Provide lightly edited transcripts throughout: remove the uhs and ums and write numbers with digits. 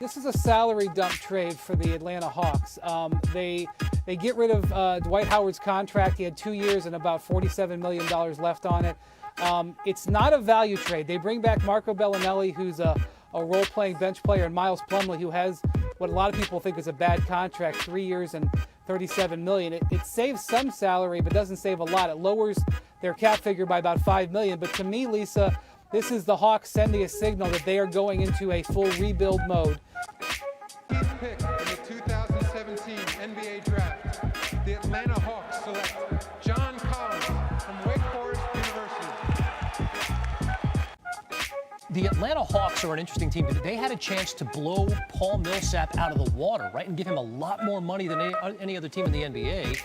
This is a salary dump trade for the Atlanta Hawks. They get rid of Dwight Howard's contract. He had 2 years and about $47 million left on it. It's not a value trade. They bring back Marco Bellinelli, who's a role-playing bench player, and Miles Plumlee, who has what a lot of people think is a bad contract, 3 years and $37 million. It saves some salary, but doesn't save a lot. It lowers their cap figure by about $5 million. But to me, Lisa, this is the Hawks sending a signal that they are going into a full rebuild mode. Pick in the 2017 NBA Draft, the Atlanta Hawks select John Collins from Wake Forest University. The Atlanta Hawks are an interesting team because they had a chance to blow Paul Millsap out of the water, right, and give him a lot more money than any other team in the NBA.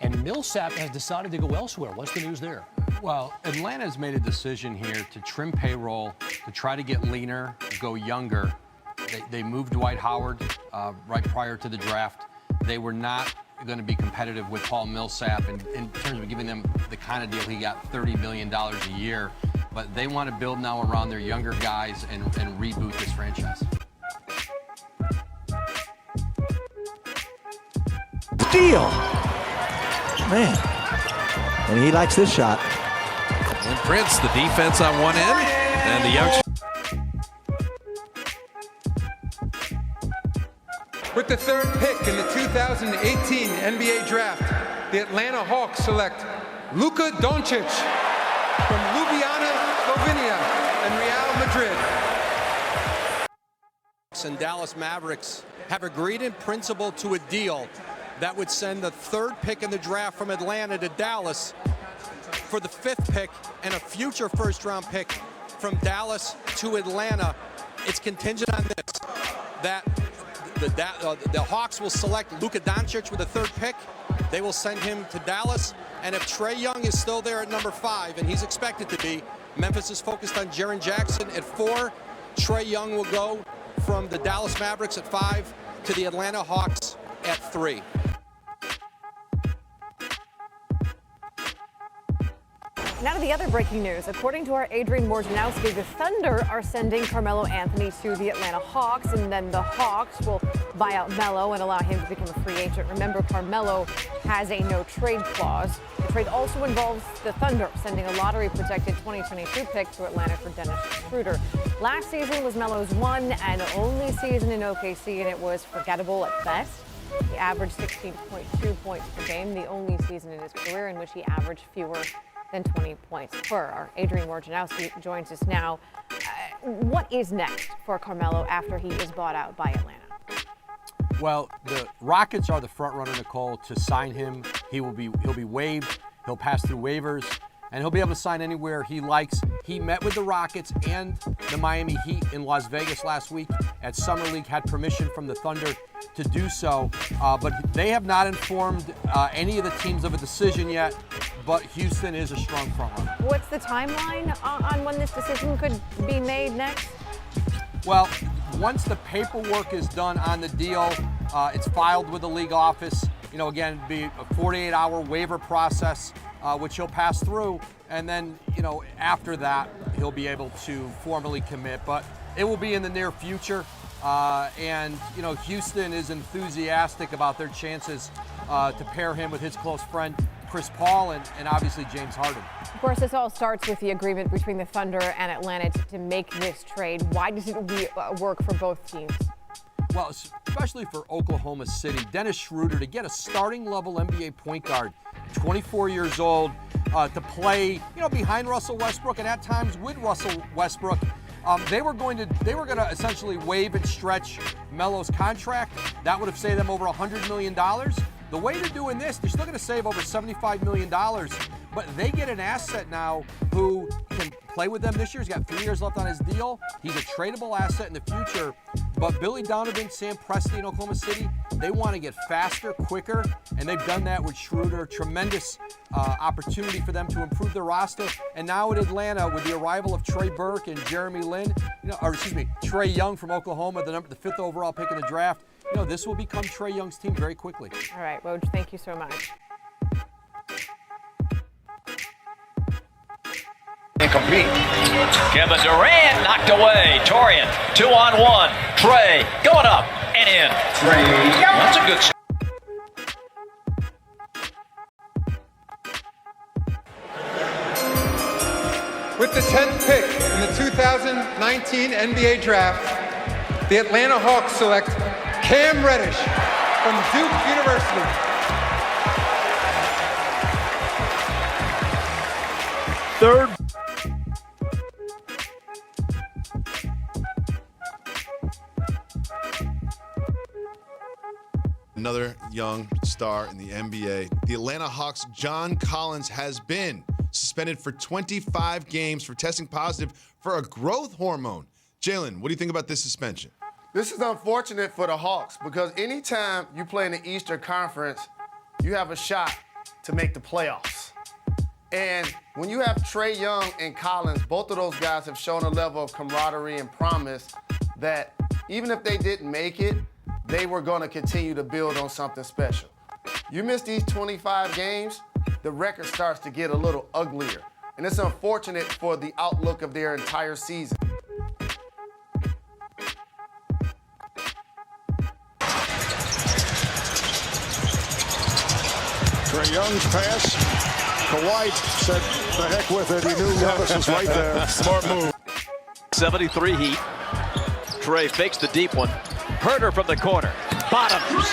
And Millsap has decided to go elsewhere. What's the news there? Well, Atlanta's made a decision here to trim payroll, to try to get leaner, go younger. They moved Dwight Howard right prior to the draft. They were not going to be competitive with Paul Millsap in terms of giving them the kind of deal he got, $30 million a year. But they want to build now around their younger guys and reboot this franchise. Steal! Man, and he likes this shot. And Prince, the defense on one end, and the young. With the third pick in the 2018 NBA Draft, the Atlanta Hawks select Luka Doncic from Ljubljana, Slovenia, and Real Madrid. And Dallas Mavericks have agreed in principle to a deal that would send the third pick in the draft from Atlanta to Dallas for the fifth pick and a future first-round pick from Dallas to Atlanta. It's contingent on this, that the Hawks will select Luka Doncic with the third pick. They will send him to Dallas. And if Trae Young is still there at number 5, and he's expected to be, Memphis is focused on Jaren Jackson at 4. Trae Young will go from the Dallas Mavericks at 5 to the Atlanta Hawks at 3. Now to the other breaking news. According to our Adrian Wojnarowski, the Thunder are sending Carmelo Anthony to the Atlanta Hawks, and then the Hawks will buy out Melo and allow him to become a free agent. Remember, Carmelo has a no-trade clause. The trade also involves the Thunder sending a lottery-protected 2022 pick to Atlanta for Dennis Schroeder. Last season was Melo's one and only season in OKC, and it was forgettable at best. He averaged 16.2 points per game, the only season in his career in which he averaged fewer than 20 points per. Our Adrian Wojnarowski joins us now. What is next for Carmelo after he is bought out by Atlanta? Well, the Rockets are the front runner, Nicole, to sign him. He'll be waived. He'll pass through waivers, and he'll be able to sign anywhere he likes. He met with the Rockets and the Miami Heat in Las Vegas last week at Summer League, had permission from the Thunder to do so, but they have not informed any of the teams of a decision yet, but Houston is a strong front runner. What's the timeline on when this decision could be made next? Well, once the paperwork is done on the deal, it's filed with the league office. You know, again, it'd be a 48-hour waiver process, which he'll pass through, and then, you know, after that, he'll be able to formally commit. But it will be in the near future, and, you know, Houston is enthusiastic about their chances to pair him with his close friend, Chris Paul, and obviously James Harden. Of course, this all starts with the agreement between the Thunder and Atlanta to make this trade. Why does it work for both teams? Well, especially for Oklahoma City, Dennis Schroeder, to get a starting level NBA point guard, 24 years old, to play, you know, behind Russell Westbrook and at times with Russell Westbrook. They were going to essentially waive and stretch Melo's contract. That would have saved them over $100 million. The way they're doing this, they're still going to save over $75 million, but they get an asset now who can play with them this year. He's got 3 years left on his deal. He's a tradable asset in the future. But Billy Donovan, Sam Presti in Oklahoma City, they want to get faster, quicker, and they've done that with Schroeder. Tremendous opportunity for them to improve their roster. And now in Atlanta, with the arrival of Trey Burke and Jeremy Lin, Trae Young from Oklahoma, the 5th overall pick in the draft, you know, this will become Trae Young's team very quickly. All right, Woj, thank you so much. compete. Kevin Durant knocked away. Torian, 2-on-1. Trey going up and in. That's a good start. With the 10th pick in the 2019 NBA Draft, the Atlanta Hawks select Cam Reddish from Duke University. Third. Another young star in the NBA. The Atlanta Hawks' John Collins has been suspended for 25 games for testing positive for a growth hormone. Jalen, what do you think about this suspension? This is unfortunate for the Hawks because anytime you play in the Eastern Conference, you have a shot to make the playoffs. And when you have Trae Young and Collins, both of those guys have shown a level of camaraderie and promise that even if they didn't make it, they were going to continue to build on something special. You miss these 25 games, the record starts to get a little uglier. And it's unfortunate for the outlook of their entire season. Trae Young's pass to White said, the heck with it. He knew Levis was right there. Smart move. 73 Heat. Trey fakes the deep one. Herter from the corner. Bottoms.